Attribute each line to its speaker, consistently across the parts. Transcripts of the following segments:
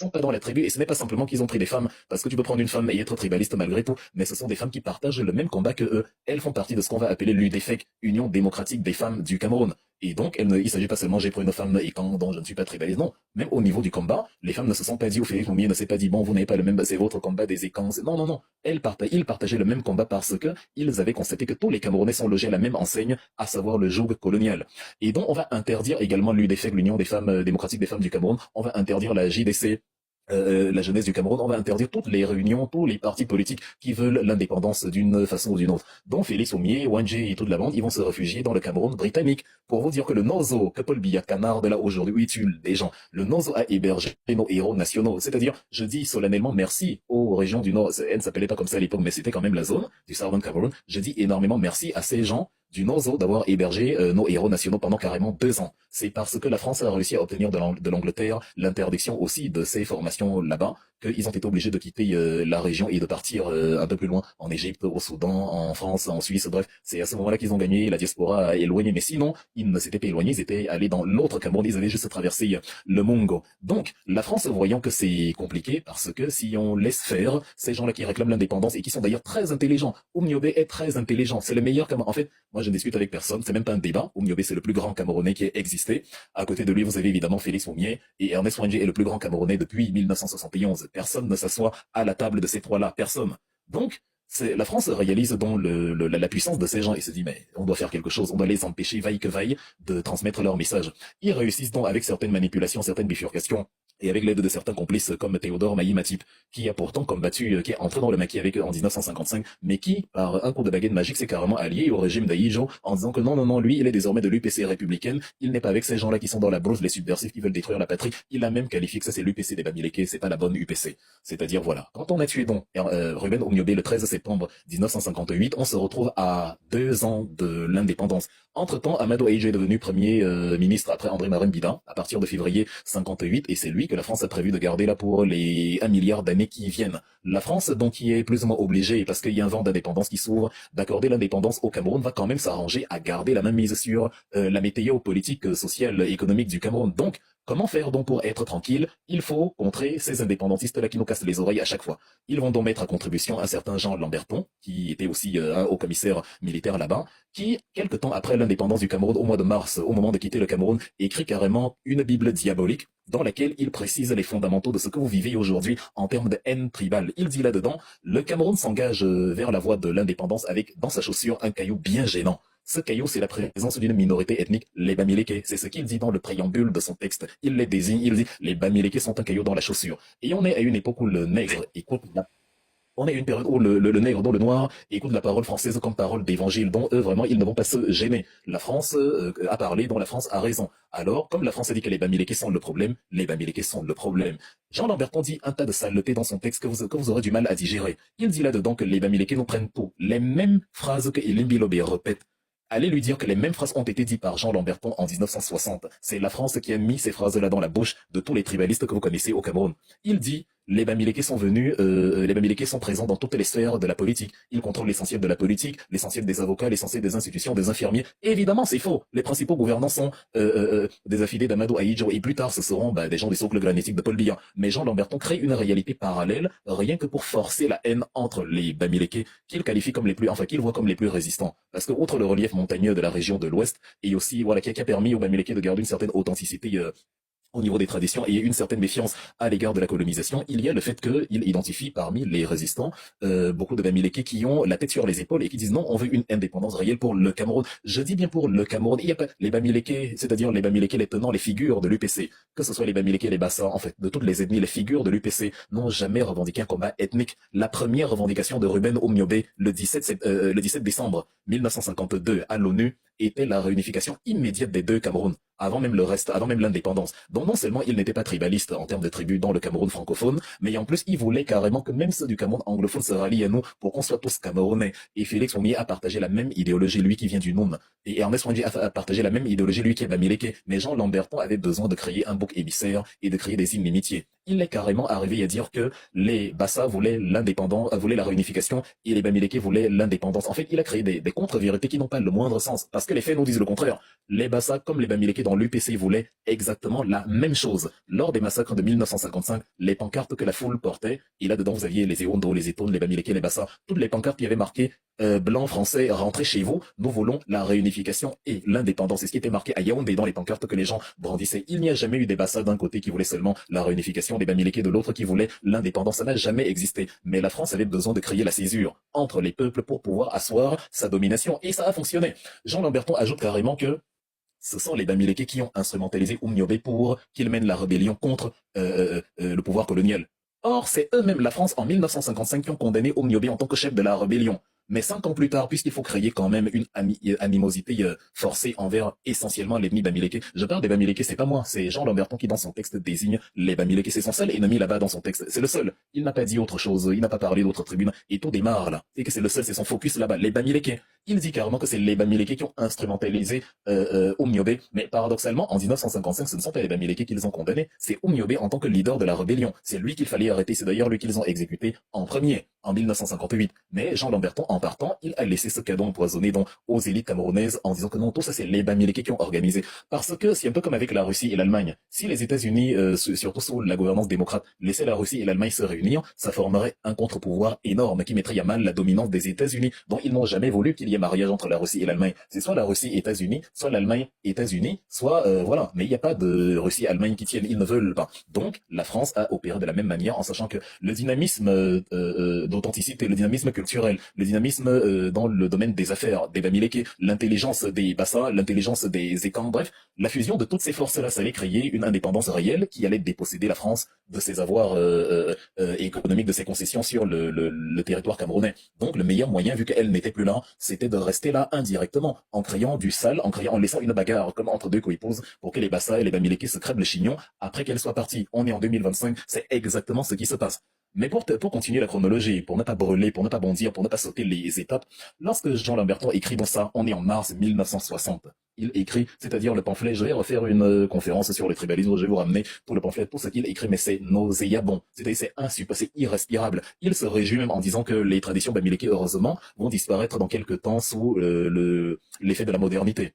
Speaker 1: sont pas dans la tribu, et ce n'est pas simplement qu'ils ont pris des femmes, parce que tu peux prendre une femme et être tribaliste malgré tout, mais ce sont des femmes qui partagent le même combat que eux. Elles font partie de ce qu'on va appeler l'UDFEC, Union démocratique des femmes du Cameroun. Et donc, il s'agit pas seulement j'ai pris une femme et quand dont je ne suis pas tribaliste, non. Même au niveau du combat, les femmes ne se sont pas dit, ou Félix Moumier ne s'est pas dit, bon, vous n'avez pas le même, c'est votre combat des écans. Non, non, non. Ils partageaient le même combat parce que ils avaient constaté que tous les Camerounais sont logés à la même enseigne, à savoir le joug colonial. Et donc, on va interdire également l'UDFEC, l'Union des femmes démocratiques des femmes du Cameroun. On va interdire la JDC, la jeunesse du Cameroun. On va interdire toutes les réunions, tous les partis politiques qui veulent l'indépendance d'une façon ou d'une autre. Donc Félix Oumier, Wangé et toute la bande, ils vont se réfugier dans le Cameroun britannique pour vous dire que le Nozo, que Paul Biya Canard de là aujourd'hui, où il tue des gens, le Nozo a hébergé nos héros nationaux. C'est-à-dire, je dis solennellement merci aux régions du Nord. Elle ne s'appelait pas comme ça à l'époque, mais c'était quand même la zone du Southern Cameroun. Je dis énormément merci à ces gens du Nozo d'avoir hébergé nos héros nationaux pendant carrément 2 ans. C'est parce que la France a réussi à obtenir de l'Angleterre l'interdiction aussi de ces formations là-bas qu'ils ont été obligés de quitter la région et de partir un peu plus loin, en Égypte, au Soudan, en France, en Suisse, bref. C'est à ce moment-là qu'ils ont gagné, la diaspora a éloigné, mais sinon, ils ne s'étaient pas éloignés, ils étaient allés dans l'autre Cameroun, ils avaient juste traversé le Mongo. Donc, la France, voyant que c'est compliqué, parce que si on laisse faire ces gens-là qui réclament l'indépendance et qui sont d'ailleurs très intelligents, Oumniobé est très intelligent, c'est le meilleur Cameroun. En fait, moi je discute avec personne, c'est même pas un débat. Oumniobé, c'est le plus grand Camerounais qui ait existé. À côté de lui, vous avez évidemment Félix Oumier, et Ernest Wangé est le plus grand Camerounais depuis 1971. Personne ne s'assoit à la table de ces trois-là, personne. Donc, la France réalise donc la puissance de ces gens et se dit, mais on doit faire quelque chose, on doit les empêcher, vaille que vaille, de transmettre leur message. Ils réussissent donc avec certaines manipulations, certaines bifurcations, et avec l'aide de certains complices comme Théodore Maï-Matip, qui a pourtant combattu, qui est entré dans le maquis avec eux en 1955, mais qui, par un coup de baguette magique, s'est carrément allié au régime d'Aïdjo en disant que non, non, non, lui, il est désormais de l'UPC républicaine, il n'est pas avec ces gens-là qui sont dans la brousse, les subversifs qui veulent détruire la patrie, il a même qualifié que ça c'est l'UPC des Bamileke, c'est pas la bonne UPC. C'est-à-dire, voilà, quand on a tué donc Ruben Oumniobé le 13 septembre 1958, on se retrouve à 2 ans de l'indépendance. Entre-temps, Amadou Aïdjo est devenu premier ministre après André Marème Bida, à partir de février 58, et c'est lui que la France a prévu de garder là pour les 1 milliard d'années qui viennent. La France, donc, qui est plus ou moins obligée, parce qu'il y a un vent d'indépendance qui s'ouvre, d'accorder l'indépendance au Cameroun, va quand même s'arranger à garder la même mise sur la météo politique, sociale, économique du Cameroun. Donc, comment faire donc pour être tranquille? Il faut contrer ces indépendantistes-là qui nous cassent les oreilles à chaque fois. Ils vont donc mettre à contribution un certain Jean Lamberton, qui était aussi un haut commissaire militaire là-bas, qui, quelque temps après l'indépendance du Cameroun, au mois de mars, au moment de quitter le Cameroun, écrit carrément une Bible diabolique dans laquelle il précise les fondamentaux de ce que vous vivez aujourd'hui en termes de haine tribale. Il dit là-dedans, le Cameroun s'engage vers la voie de l'indépendance avec, dans sa chaussure, un caillou bien gênant. Ce caillou, c'est la présence d'une minorité ethnique, les Bamileke. C'est ce qu'il dit dans le préambule de son texte. Il les désigne, il dit, les Bamileke sont un caillou dans la chaussure. Et on est à une époque où le nègre écoute on est à une période où le nègre, dont le noir, écoute la parole française comme parole d'évangile, dont eux, vraiment, ils ne vont pas se gêner. La France a parlé, dont la France a raison. Alors, comme la France a dit que les Bamileke sont le problème, les Bamileke sont le problème. Jean Lamberton dit un tas de saletés dans son texte que vous aurez du mal à digérer. Il dit là-dedans que les Bamileke nous prennent tout. Les mêmes phrases que Elim Bilobé répète. Allez lui dire que les mêmes phrases ont été dites par Jean Lamberton en 1960. C'est la France qui a mis ces phrases-là dans la bouche de tous les tribalistes que vous connaissez au Cameroun. Il dit, les Bamileke sont venus, les Bamileke sont présents dans toutes les sphères de la politique. Ils contrôlent l'essentiel de la politique, l'essentiel des avocats, l'essentiel des institutions, des infirmiers. Et évidemment, c'est faux. Les principaux gouvernants sont des affidés d'Amadou Aïdjo et plus tard, ce seront des gens des socles granitique de Paul Biya. Mais Jean Lamberton crée une réalité parallèle, rien que pour forcer la haine entre les Bamileke, qu'il qualifie comme les plus, enfin qu'il voit comme les plus résistants. Parce que outre le relief montagneux de la région de l'Ouest, et aussi voilà qui a permis aux Bamileke de garder une certaine authenticité au niveau des traditions et une certaine méfiance à l'égard de la colonisation, il y a le fait qu'il identifie parmi les résistants beaucoup de Bamileke qui ont la tête sur les épaules et qui disent non, on veut une indépendance réelle pour le Cameroun. Je dis bien pour le Cameroun. Il n'y a pas les Bamileke, c'est-à-dire les Bamileke, les tenants, les figures de l'UPC, que ce soit les Bamileke, les Bassa, en fait, de toutes les ethnies, les figures de l'UPC n'ont jamais revendiqué un combat ethnique. La première revendication de Ruben Oumniobé le 17 décembre 1952 à l'ONU était la réunification immédiate des deux Camerouns, avant même le reste, avant même l'indépendance. Donc non seulement il n'était pas tribaliste en termes de tribus dans le Cameroun francophone, mais en plus il voulait carrément que même ceux du Cameroun anglophone se rallient à nous pour qu'on soit tous Camerounais. Et Félix Oumier a partagé la même idéologie, lui qui vient du Noun. Et Ernest Wangé a partagé la même idéologie, lui qui est Bamileke. Mais Jean Lamberton avait besoin de créer un bouc émissaire et de créer des inimitiés. il est carrément arrivé à dire que les Bassa voulaient l'indépendance, voulaient la réunification et les Bamileke voulaient l'indépendance. En fait, il a créé des contre-vérités qui n'ont pas le moindre sens parce que les faits nous disent le contraire. Les Bassa comme les Bamileke dans l'UPC voulaient exactement la même chose. Lors des massacres de 1955, les pancartes que la foule portait, et là-dedans vous aviez les Ewondo, les Etones, les Bamileke, les Bassa, toutes les pancartes qui avaient marqué blanc français, rentrez chez vous, nous voulons la réunification et l'indépendance. C'est ce qui était marqué à Yaoundé dans les pancartes que les gens brandissaient. Il n'y a jamais eu des Bassa d'un côté qui voulaient seulement la réunification, des Bamileke de l'autre qui voulaient l'indépendance. Ça n'a jamais existé. Mais la France avait besoin de créer la césure entre les peuples pour pouvoir asseoir sa domination. Et ça a fonctionné. Jean Lamberton ajoute carrément que ce sont les Bamileke qui ont instrumentalisé Oumniobé pour qu'il mène la rébellion contre le pouvoir colonial. Or, c'est eux-mêmes, la France, en 1955, qui ont condamné Oumniobé en tant que chef de la rébellion. Mais 5 ans plus tard, puisqu'il faut créer quand même une animosité forcée envers essentiellement l'ethnie Bamileke. Je parle des Bamileke, c'est pas moi, c'est Jean Lamberton qui dans son texte désigne les Bamileke. C'est son seul ennemi là-bas dans son texte. C'est le seul. Il n'a pas dit autre chose, il n'a pas parlé d'autres tribunes. Et tout démarre là. C'est que c'est le seul, c'est son focus là-bas. Les Bamileke. Il dit carrément que c'est les Bamileke qui ont instrumentalisé Oumniobé. Mais paradoxalement, en 1955, ce ne sont pas les Bamileke qu'ils ont condamnés, c'est Oumniobé en tant que leader de la rébellion. C'est lui qu'il fallait arrêter, c'est d'ailleurs lui qu'ils ont exécuté en premier, en 1958. Mais Jean Lamberton, en partant, il a laissé ce cadeau empoisonné aux élites camerounaises en disant que non, tout ça c'est les Bamileke qui ont organisé. Parce que c'est un peu comme avec la Russie et l'Allemagne. Si les États-Unis, surtout sous la gouvernance démocrate, laissaient la Russie et l'Allemagne se réunir, ça formerait un contre-pouvoir énorme qui mettrait à mal la dominance des États-Unis, dont ils n'ont jamais voulu qu'il y ait mariage entre la Russie et l'Allemagne. C'est soit la Russie États-Unis, soit l'Allemagne États-Unis, soit voilà. Mais il n'y a pas de Russie-Allemagne qui tienne, ils ne veulent pas. Donc la France a opéré de la même manière en sachant que le dynamisme d'authenticité, le dynamisme culturel, le dynamisme dans le domaine des affaires, des Bamileke, l'intelligence des Bassa, l'intelligence des Ekang, bref, la fusion de toutes ces forces-là, ça allait créer une indépendance réelle qui allait déposséder la France de ses avoirs économiques, de ses concessions sur le territoire camerounais. Donc le meilleur moyen, vu qu'elle n'était plus là, c'était de rester là indirectement, en créant du sale, en laissant une bagarre comme entre deux coépouses pour que les Bassa et les Bamileke se crèvent le chignon après qu'elle soit partie. On est en 2025, c'est exactement ce qui se passe. Mais pour continuer la chronologie, pour ne pas brûler, pour ne pas bondir, pour ne pas sauter les étapes, lorsque Jean Lamberton écrit dans ça, on est en mars 1960. Il écrit, c'est-à-dire le pamphlet, je vais refaire une conférence sur le tribalisme, je vais vous ramener tout le pamphlet, tout ce qu'il écrit, mais c'est nauséabond, c'est insupportable, c'est irrespirable. Il se réjouit même en disant que les traditions Bamileke, heureusement, vont disparaître dans quelques temps sous l'effet de la modernité.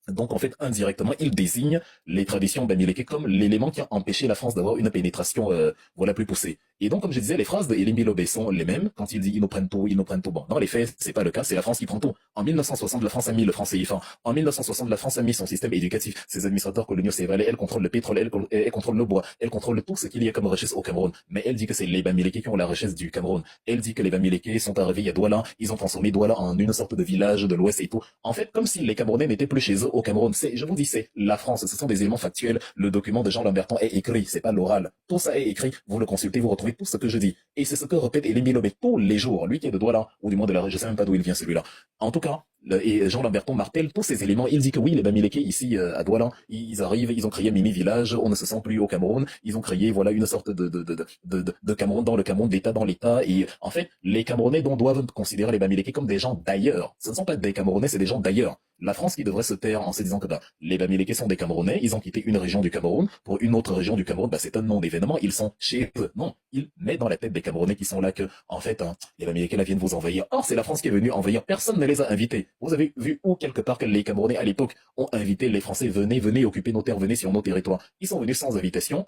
Speaker 1: Donc en fait, indirectement, il désigne les traditions Bamileke comme l'élément qui a empêché la France d'avoir une pénétration voilà plus poussée. Et donc, comme je disais, les phrases de Elie Bilobé sont les mêmes quand il dit ils nous prennent tout, ils nous prennent tout. Bon, dans les faits, c'est pas le cas, c'est la France qui prend tout. En 1960, la France a mis le franc CFA. En 1960, la France a mis son système éducatif. Ses administrateurs coloniaux s'évalent, elle contrôle le pétrole, elle contrôle le bois, elle contrôle tout ce qu'il y a comme richesse au Cameroun. Mais elle dit que c'est les Bamileke qui ont la richesse du Cameroun. Elle dit que les Bamileke sont arrivés à Douala, ils ont transformé Douala en une sorte de village de l'Ouest et tout. En fait, comme si les Camerounais n'étaient plus chez eux au Cameroun. Je vous dis, c'est la France. Ce sont des éléments factuels. Le document de Jean Lamberton est écrit, c'est pas l'oral. Tout ça est écrit. Vous le consultez, vous retrouvez tout ce que je dis. Et c'est ce que répète Elie Bilobé tous les jours. Lui qui est de Douala, ou du moins de la région, je sais même pas d'où il vient celui-là. En tout cas, et Jean Lamberton martèle tous ces éléments. Il dit que oui, les Bamileke ici à Douala, ils arrivent, ils ont créé un mini-village, on ne se sent plus au Cameroun. Ils ont créé voilà une sorte de Cameroun dans le Cameroun, d'État dans l'État. Et en fait, les Camerounais doivent considérer les Bamileke comme des gens d'ailleurs. Ce ne sont pas des Camerounais, c'est des gens d'ailleurs. La France qui devrait se taire en se disant que les Bamileke sont des Camerounais, ils ont quitté une région du Cameroun pour une autre région du Cameroun, c'est un non d'événement, ils sont chez eux. Non, il met dans la tête des Camerounais qui sont là que, en fait, les Bamileke là viennent vous envahir. Or, c'est la France qui est venue envahir, personne ne les a invités. Vous avez vu où quelque part que les Camerounais à l'époque ont invité les Français, venez occuper nos terres, venez sur nos territoires. Ils sont venus sans invitation.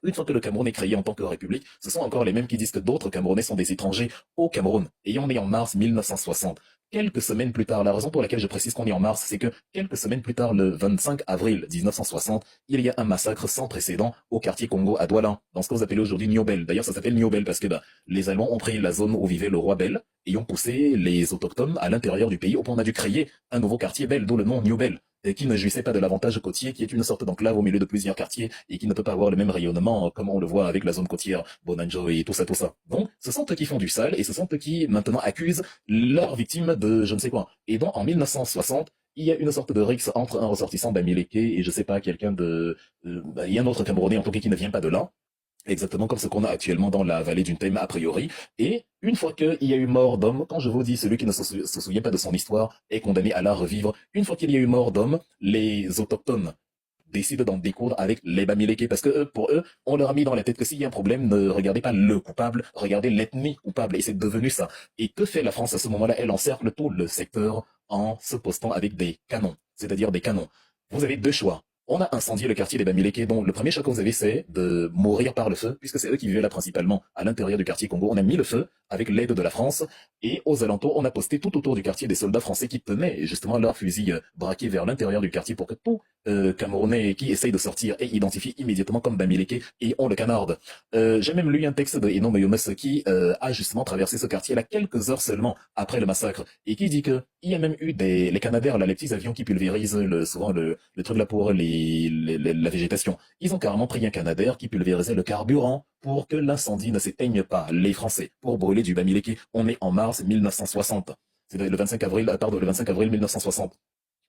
Speaker 1: Une fois que le Cameroun est créé en tant que république, ce sont encore les mêmes qui disent que d'autres Camerounais sont des étrangers au Cameroun. Et on est en mars 1960. Quelques semaines plus tard, la raison pour laquelle je précise qu'on est en mars, c'est que quelques semaines plus tard, le 25 avril 1960, il y a un massacre sans précédent au quartier Congo à Douala, dans ce que vous appelez aujourd'hui Niobel. D'ailleurs, ça s'appelle Niobel parce que les Allemands ont pris la zone où vivait le roi Bel et ont poussé les autochtones à l'intérieur du pays au point on a dû créer un nouveau quartier Bel, d'où le nom Niobel, et qui ne jouissait pas de l'avantage côtier, qui est une sorte d'enclave au milieu de plusieurs quartiers et qui ne peut pas avoir le même rayonnement comme on le voit avec la zone côtière Bonanjo et tout ça, tout ça. Donc, ce sont eux qui font du sale et ce sont eux qui maintenant accusent leurs victimes de je ne sais quoi. Et donc, en 1960, il y a une sorte de rixe entre un ressortissant Bamileke et je sais pas, quelqu'un il y a un autre Camerounais en tout cas qui ne vient pas de là. Exactement comme ce qu'on a actuellement dans la vallée d'une Thème a priori. Et une fois qu'il y a eu mort d'homme, quand je vous dis celui qui ne se souvient pas de son histoire est condamné à la revivre, une fois qu'il y a eu mort d'homme, les autochtones décident d'en découdre avec les Bamileke parce que pour eux, on leur a mis dans la tête que s'il y a un problème, ne regardez pas le coupable, regardez l'ethnie coupable. Et c'est devenu ça. Et que fait la France à ce moment-là? Elle encercle tout le secteur en se postant avec des canons, c'est-à-dire des canons. Vous avez deux choix. On a incendié le quartier des Bamileke, dont le premier choix que vous avez, c'est de mourir par le feu, puisque c'est eux qui vivaient là principalement à l'intérieur du quartier Congo. On a mis le feu avec l'aide de la France, et aux alentours, on a posté tout autour du quartier des soldats français qui tenaient justement leurs fusils braqués vers l'intérieur du quartier pour que tout Camerounais qui essaye de sortir est identifié immédiatement comme Bamileke et on le canarde. J'ai même lu un texte de Eno Meyomes qui a justement traversé ce quartier-là quelques heures seulement après le massacre et qui dit que il y a même eu les Canadair, là, les petits avions qui pulvérisent souvent le truc là pour la végétation. Ils ont carrément pris un Canadair qui pulvérisait le carburant pour que l'incendie ne s'éteigne pas. Les Français, pour brûler du Bamileke. On est en mars 1960. C'est le 25 avril, pardon, le 25 avril 1960.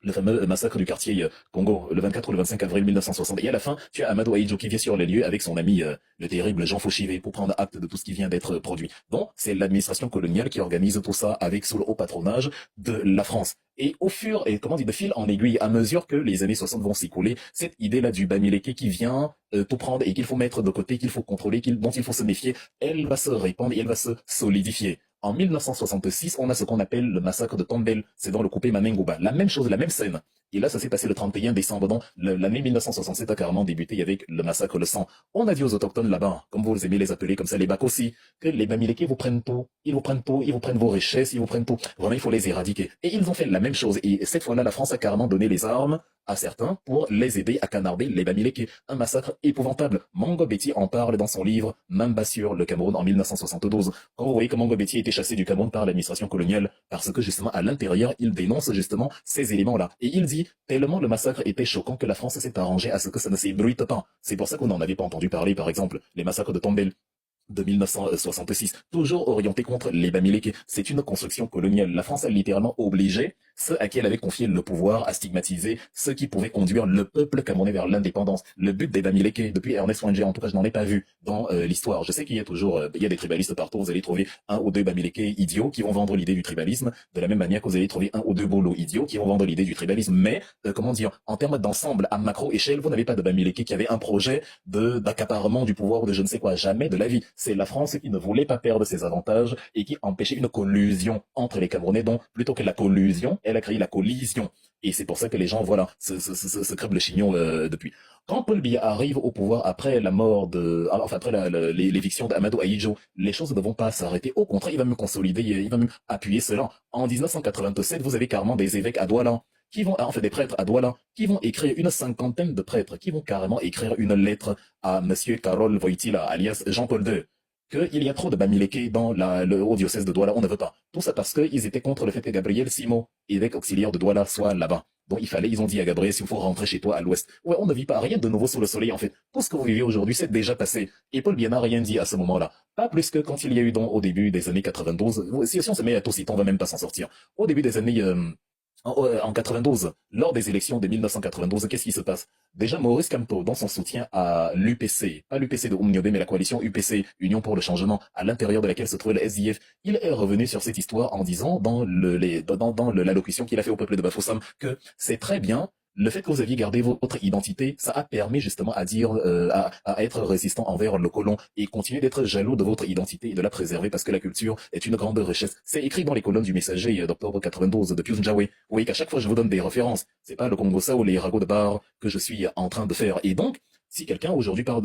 Speaker 1: Le fameux massacre du quartier Congo, le 24 ou le 25 avril 1960. Et à la fin, tu as Amadou Ahidjo qui vient sur les lieux avec son ami, le terrible Jean Fauchivé, pour prendre acte de tout ce qui vient d'être produit. Donc, c'est l'administration coloniale qui organise tout ça avec sous le haut patronage de la France. Et au fur et de fil en aiguille, à mesure que les années 60 vont s'écouler, cette idée-là du Bamileke qui vient tout prendre et qu'il faut mettre de côté, qu'il faut contrôler, dont il faut se méfier, elle va se répandre et elle va se solidifier. En 1966, on a ce qu'on appelle le massacre de Tombel, c'est dans le coupé Manengouba. La même chose, la même scène. Et là, ça s'est passé le 31 décembre. Donc, l'année 1967 a carrément débuté avec le massacre le sang. On a dit aux autochtones là-bas, comme vous aimez les appeler comme ça, les Bakossi, que les Bamileke vous prennent tout. Ils vous prennent tout, ils vous prennent vos richesses, ils vous prennent tout. Vraiment, il faut les éradiquer. Et ils ont fait la même chose. Et cette fois-là, la France a carrément donné les armes à certains pour les aider à canarder les Bamileke. Un massacre épouvantable. Mongo Betty en parle dans son livre Mamba sur le Cameroun en 1972. Quand vous voyez que Mongo Betty a été chassé du Cameroun par l'administration coloniale, parce que justement à l'intérieur, il dénonce justement ces éléments-là. Et il dit, tellement le massacre était choquant que la France s'est arrangée à ce que ça ne s'ébruite pas. C'est pour ça qu'on n'en avait pas entendu parler, par exemple, les massacres de Tombel de 1966, toujours orienté contre les Bamileke. C'est une construction coloniale. La France a littéralement obligé ceux à qui elle avait confié le pouvoir à stigmatiser ceux qui pouvaient conduire le peuple camerounais vers l'indépendance. Le but des Bamileke, depuis Ernest Wenger, en tout cas je n'en ai pas vu dans l'histoire. Je sais qu'il y a toujours, il y a des tribalistes partout, vous allez trouver un ou deux Bamileke idiots qui vont vendre l'idée du tribalisme, de la même manière que vous allez trouver un ou deux Bolos idiots qui vont vendre l'idée du tribalisme. Mais, en termes d'ensemble, à macro-échelle, vous n'avez pas de Bamileke qui avait un projet d'accaparement du pouvoir ou de je ne sais quoi, jamais de la vie. C'est la France qui ne voulait pas perdre ses avantages et qui empêchait une collusion entre les Camerounais, donc plutôt que la collusion, elle a créé la collision. Et c'est pour ça que les gens, voilà, se crèvent le chignon depuis. Quand Paul Biya arrive au pouvoir après la mort après l'éviction d'Amadou Ahidjo, les choses ne vont pas s'arrêter. Au contraire, il va me consolider, il va me appuyer cela. En 1987, vous avez carrément des évêques à Douala qui vont, enfin des prêtres à Douala, qui vont écrire une cinquantaine de prêtres, qui vont carrément écrire une lettre à Monsieur Karol Wojtyla, alias Jean-Paul II, qu'il y a trop de Bamileke dans le haut diocèse de Douala, on ne veut pas. Tout ça parce qu'ils étaient contre le fait que Gabriel Simo, évêque auxiliaire de Douala, soit là-bas. Donc ils ont dit à Gabriel, s'il faut rentrer chez toi à l'ouest. Ouais, on ne vit pas rien de nouveau sous le soleil en fait. Tout ce que vous vivez aujourd'hui, c'est déjà passé. Et Paul Biya n'a rien dit à ce moment-là. Pas plus que quand il y a eu au début des années 92, si on se met à tout citer, on va même pas s'en sortir. Au début des années en 92, lors des élections de 1992, qu'est-ce qui se passe? Déjà, Maurice Kamto, dans son soutien à l'UPC, pas l'UPC de Oumniobé, mais la coalition UPC, Union pour le changement, à l'intérieur de laquelle se trouvait le SDF, il est revenu sur cette histoire en disant, dans l'allocution qu'il a fait au peuple de Bafoussam, que c'est très bien. Le fait que vous aviez gardé votre identité, ça a permis justement à dire, à être résistant envers le colon et continuer d'être jaloux de votre identité et de la préserver parce que la culture est une grande richesse. C'est écrit dans les colonnes du Messager d'octobre 92 de Pius Njawé. Vous voyez qu'à chaque fois je vous donne des références. C'est pas le Congo-Ça ou les ragots de bar que je suis en train de faire. Et donc, si quelqu'un aujourd'hui parle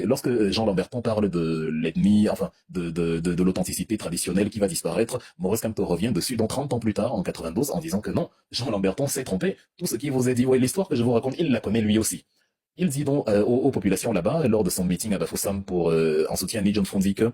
Speaker 1: lorsque Jean Lamberton parle de l'ethnie, de l'authenticité traditionnelle qui va disparaître, Maurice Kamto revient dessus, donc 30 ans plus tard, en 92, en disant que non, Jean Lamberton s'est trompé. Tout ce qui vous est dit, ouais, l'histoire que je vous raconte, il la connaît lui aussi. Il dit donc aux populations là-bas, lors de son meeting à Bafoussam en soutien à Nidjon Fondi, que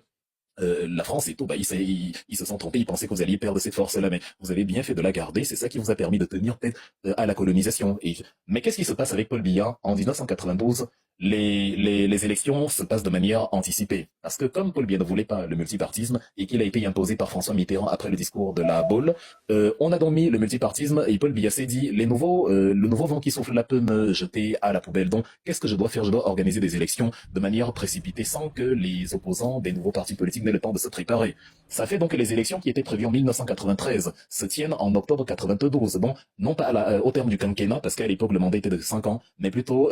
Speaker 1: la France et tout, ils se sont trompés, ils pensaient que vous alliez perdre cette force-là, mais vous avez bien fait de la garder, c'est ça qui vous a permis de tenir tête à la colonisation. Mais qu'est-ce qui se passe avec Paul Biya en 1992? les élections se passent de manière anticipée. Parce que comme Paul Biya ne voulait pas le multipartisme et qu'il a été imposé par François Mitterrand après le discours de la Baule, on a donc mis le multipartisme et Paul Biya s'est dit, le nouveau vent qui souffle là peut me jeter à la poubelle. Donc, qu'est-ce que je dois faire? Je dois organiser des élections de manière précipitée sans que les opposants des nouveaux partis politiques n'aient le temps de se préparer. Ça fait donc que les élections qui étaient prévues en 1993 se tiennent en octobre 92. Bon, non pas au terme du quinquennat, parce qu'à l'époque le mandat était de 5 ans, mais plutôt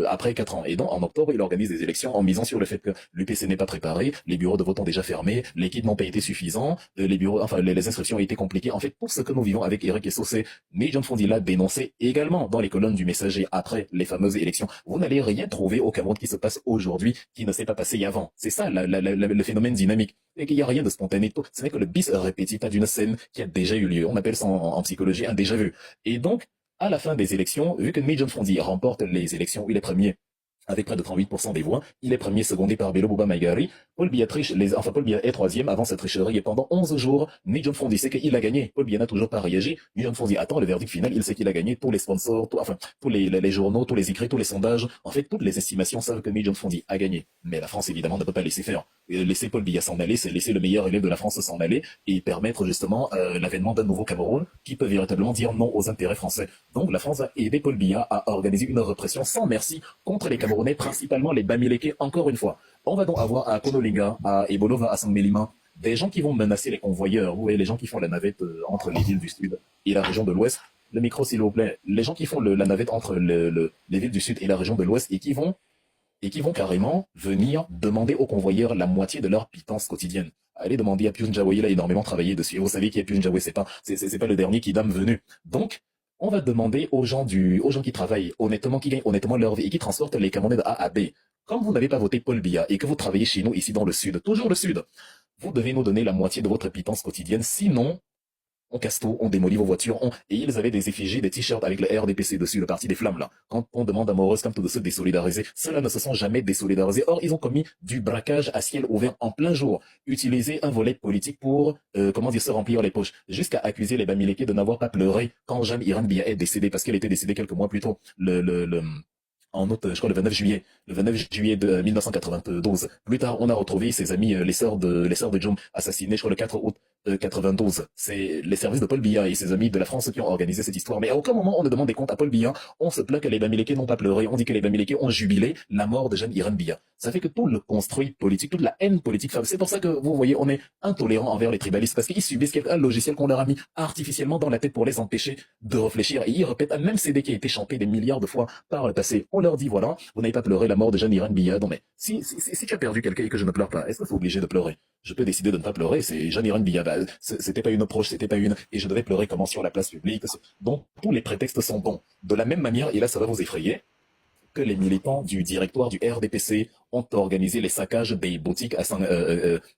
Speaker 1: après 4 ans. Et donc en octobre, il organise des élections en misant sur le fait que l'UPC n'est pas préparé, les bureaux de vote ont déjà fermé, les kits n'ont pas été suffisants, les inscriptions ont été compliquées. En fait, tout ce que nous vivons avec Eric Essosé, mais John Fondi l'a dénoncé également dans les colonnes du Messager après les fameuses élections. Vous n'allez rien trouver au Cameroun qui se passe aujourd'hui qui ne s'est pas passé avant. C'est ça le phénomène dynamique. Et qu'il n'y a rien de spontané. Ce n'est que le bis répétita d'une scène qui a déjà eu lieu. On appelle ça en psychologie un déjà vu. Et donc, à la fin des élections, vu que John Fondi remporte les élections, il est premier avec près de 38% des voix. Il est premier, secondé par Bello Bouba Maïgari. Paul Biya est troisième avant cette tricherie et pendant 11 jours, John Fondi sait qu'il a gagné. Paul Biya n'a toujours pas réagi. John Fondi attend le verdict final. Il sait qu'il a gagné. Tous les sponsors, tous les journaux, tous les écrits, tous les sondages. En fait, toutes les estimations savent que John Fondi a gagné. Mais la France, évidemment, ne peut pas laisser faire. Laisser Paul Biya s'en aller, c'est laisser le meilleur élève de la France s'en aller et permettre justement l'avènement d'un nouveau Cameroun qui peut véritablement dire non aux intérêts français. Donc la France a aidé Paul Biya à organiser une répression sans merci contre les Camerounais, principalement les Bamileke, encore une fois. On va donc avoir à Konolinga, à Ebolova, à Sangmelima, des gens qui vont menacer les convoyeurs, vous voyez, les gens qui font la navette entre les villes du Sud et la région de l'Ouest. Le micro, s'il vous plaît. Les gens qui font la navette entre les villes du Sud et la région de l'Ouest et qui vont carrément venir demander aux convoyeurs la moitié de leur pitance quotidienne. Allez demander à Pius Njawé, il a énormément travaillé dessus. Et vous savez qui est Pius Njawé, c'est pas le dernier qui dame venu. Donc, on va demander aux gens qui travaillent honnêtement, qui gagnent honnêtement leur vie et qui transportent les Camerounais de A à B. Comme vous n'avez pas voté Paul Biya et que vous travaillez chez nous ici dans le Sud, toujours le Sud, vous devez nous donner la moitié de votre pitance quotidienne, sinon, on casse tout, on démolit vos voitures, et ils avaient des effigies, des t-shirts avec le RDPC dessus, le parti des flammes, là. Quand on demande à Maurice Kamto de se désolidariser, ceux-là ne se sont jamais désolidarisés. Or, ils ont commis du braquage à ciel ouvert en plein jour, utilisé un volet politique pour, se remplir les poches, jusqu'à accuser les Bamileke de n'avoir pas pleuré quand Jeanne Irene Biya est décédée, parce qu'elle était décédée quelques mois plus tôt, en août, je crois le 29 juillet. Le 29 juillet de 1992. Plus tard, on a retrouvé ses amis, les sœurs de Djom, assassinées, je crois, le 4 août 92. C'est les services de Paul Biya et ses amis de la France qui ont organisé cette histoire. Mais à aucun moment, on ne demande des comptes à Paul Biya. On se plaint que les Bamileke n'ont pas pleuré. On dit que les Bamileke ont jubilé la mort de Jeanne Irene Biya. Ça fait que tout le construit politique, toute la haine politique, c'est pour ça que vous voyez, on est intolérant envers les tribalistes parce qu'ils subissent un logiciel qu'on leur a mis artificiellement dans la tête pour les empêcher de réfléchir. Et ils répètent un même CD qui a été chanté des milliards de fois par le passé. On leur dit, voilà, vous n'avez pas pleuré la mort de Jeanne Irene Biya. Non mais, si tu as perdu quelqu'un et que je ne pleure pas, est-ce que c'est obligé de pleurer? Je peux décider de ne pas pleurer, c'est Jeanne Irene Biya. C'était pas une approche, c'était pas une, et je devais pleurer comment sur la place publique. Donc, tous les prétextes sont bons. De la même manière, et là, ça va vous effrayer, que les militants du directoire du RDPC ont organisé les saccages des boutiques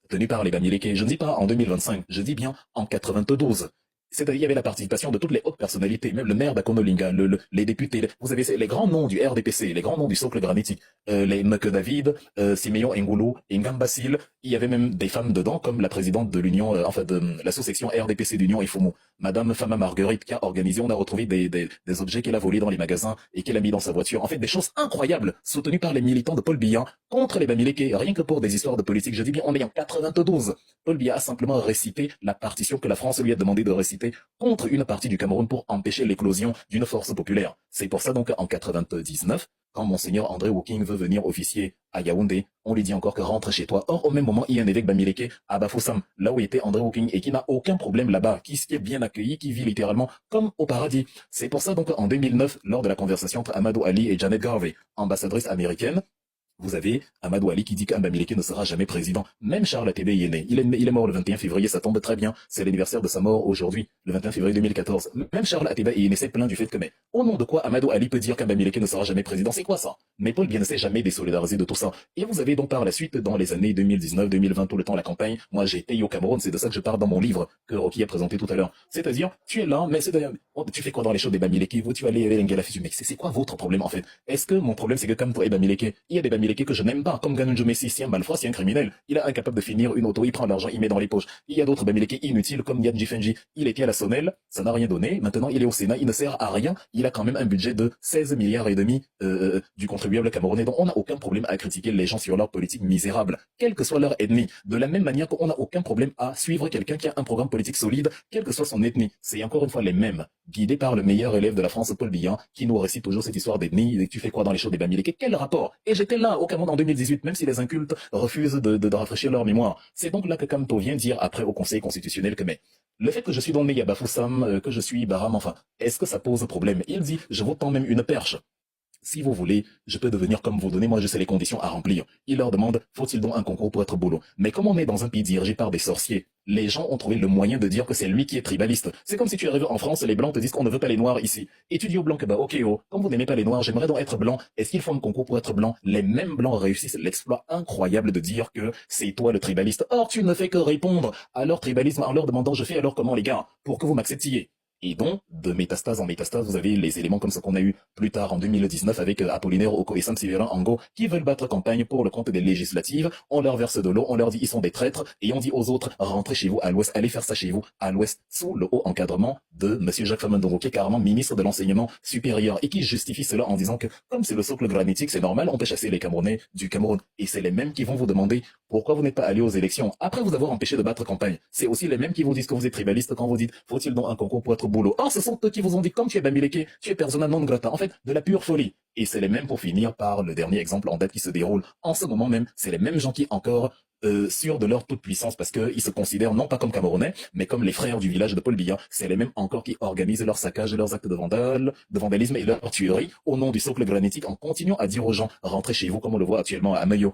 Speaker 1: tenues par les Bamileke. Je ne dis pas en 2025, je dis bien en 92. C'est-à-dire, il y avait la participation de toutes les hautes personnalités, même le maire d'Akonolinga, les députés, vous avez les grands noms du RDPC, les grands noms du socle granitique, les Meke David, Simeon Ngulu, Ngambasil, il y avait même des femmes dedans, comme la présidente de l'Union, de la sous-section RDPC d'Union Ifomo, Madame Fama Marguerite, qui a organisé, on a retrouvé des objets qu'elle a volés dans les magasins et qu'elle a mis dans sa voiture. En fait, des choses incroyables, soutenues par les militants de Paul Biya contre les Bamileke, rien que pour des histoires de politique. Je dis bien, on est en 92. Paul Biya a simplement récité la partition que la France lui a demandé de réciter contre une partie du Cameroun pour empêcher l'éclosion d'une force populaire. C'est pour ça donc en 99, quand Monseigneur André Woking veut venir officier à Yaoundé, on lui dit encore que rentre chez toi. Or, au même moment, il y a un évêque Bamileke à Bafoussam, là où était André Woking, et qui n'a aucun problème là-bas, qui est bien accueilli, qui vit littéralement comme au paradis. C'est pour ça donc en 2009, lors de la conversation entre Amadou Ali et Janet Garvey, ambassadrice américaine, vous avez Amadou Ali qui dit qu'un Bamileke ne sera jamais président. Même Charles Tébé y est né. Il est mort le 21 février, ça tombe très bien. C'est l'anniversaire de sa mort aujourd'hui, le 21 février 2014. Même Charles Ateba y est né, c'est plein du fait que, mais, au nom de quoi Amadou Ali peut dire qu'un Bamileke ne sera jamais président? C'est quoi ça? Mais Paul Biya ne s'est jamais désolidarisé de tout ça. Et vous avez donc par la suite, dans les années 2019, 2020, tout le temps la campagne, moi j'ai été au Cameroun, c'est de ça que je parle dans mon livre, que Rocky a présenté tout à l'heure. C'est-à-dire, tu es là, mais tu fais quoi dans les shows des Bamileke? Tu vas aller avec Ngela Fitu, mais c'est quoi votre problème en fait? Est-ce que mon problème c'est que comme pour les Bamileke, il y a des Bamileke Bamileke que je n'aime pas, comme Ganunjo Messi, c'est un malfrat, c'est un criminel. Il est incapable de finir une auto, il prend l'argent, il met dans les poches. Il y a d'autres Bamileke inutiles comme Yann Fenji. Il était à la Sonnelle, ça n'a rien donné. Maintenant, il est au Sénat, il ne sert à rien. Il a quand même un budget de 16 milliards et demi du contribuable camerounais. Donc, on n'a aucun problème à critiquer les gens sur leur politique misérable, quel que soit leur ennemi. De la même manière qu'on n'a aucun problème à suivre quelqu'un qui a un programme politique solide, quelle que soit son ethnie. C'est encore une fois les mêmes, guidés par le meilleur élève de la France, Paul Biya, qui nous récite toujours cette histoire d'ethnie. Tu fais quoi dans les shows des Bamileke? Quel rapport? Et j'étais là au Cameroun en 2018, même si les incultes refusent de rafraîchir leur mémoire. C'est donc là que Kamto vient dire après au Conseil constitutionnel que mais le fait que je suis dans le méga Bafoussam, que je suis Baram, enfin, est-ce que ça pose problème? Il dit, je vous tends même une perche. Si vous voulez, je peux devenir comme vous, donnez-moi juste les conditions à remplir. Il leur demande, faut-il donc un concours pour être boulot? Mais comme on est dans un pays dirigé par des sorciers, les gens ont trouvé le moyen de dire que c'est lui qui est tribaliste. C'est comme si tu arrives en France, les blancs te disent qu'on ne veut pas les noirs ici. Et tu dis aux blancs que bah ok comme vous n'aimez pas les noirs, j'aimerais donc être blanc. Est-ce qu'il faut un concours pour être blanc? Les mêmes blancs réussissent l'exploit incroyable de dire que c'est toi le tribaliste. Or tu ne fais que répondre à leur tribalisme en leur demandant je fais alors comment les gars, pour que vous m'acceptiez. Et donc, de métastase en métastase, vous avez les éléments comme ce qu'on a eu plus tard en 2019 avec Apollinaire Oko et Sam Severin Ango qui veulent battre campagne pour le compte des législatives. On leur verse de l'eau, on leur dit ils sont des traîtres et on dit aux autres rentrez chez vous à l'ouest, allez faire ça chez vous à l'ouest sous le haut encadrement de monsieur Jacques Famandoro qui est carrément ministre de l'enseignement supérieur et qui justifie cela en disant que comme c'est le socle granitique, c'est normal, on peut chasser les Camerounais du Cameroun. Et c'est les mêmes qui vont vous demander pourquoi vous n'êtes pas allé aux élections après vous avoir empêché de battre campagne. C'est aussi les mêmes qui vous disent que vous êtes tribaliste quand vous dites faut-il donc un concours pour être boulot. Or, ce sont eux qui vous ont dit, comme tu es Bamileke, tu es persona non grata. En fait, de la pure folie. Et c'est les mêmes pour finir par le dernier exemple en date qui se déroule en ce moment même. C'est les mêmes gens qui encore sûrs de leur toute puissance parce qu'ils se considèrent non pas comme Camerounais, mais comme les frères du village de Paul Biya. C'est les mêmes encore qui organisent leurs saccages, leurs actes de vandalisme et leur tuerie au nom du socle granitique en continuant à dire aux gens, rentrez chez vous comme on le voit actuellement à Mayo.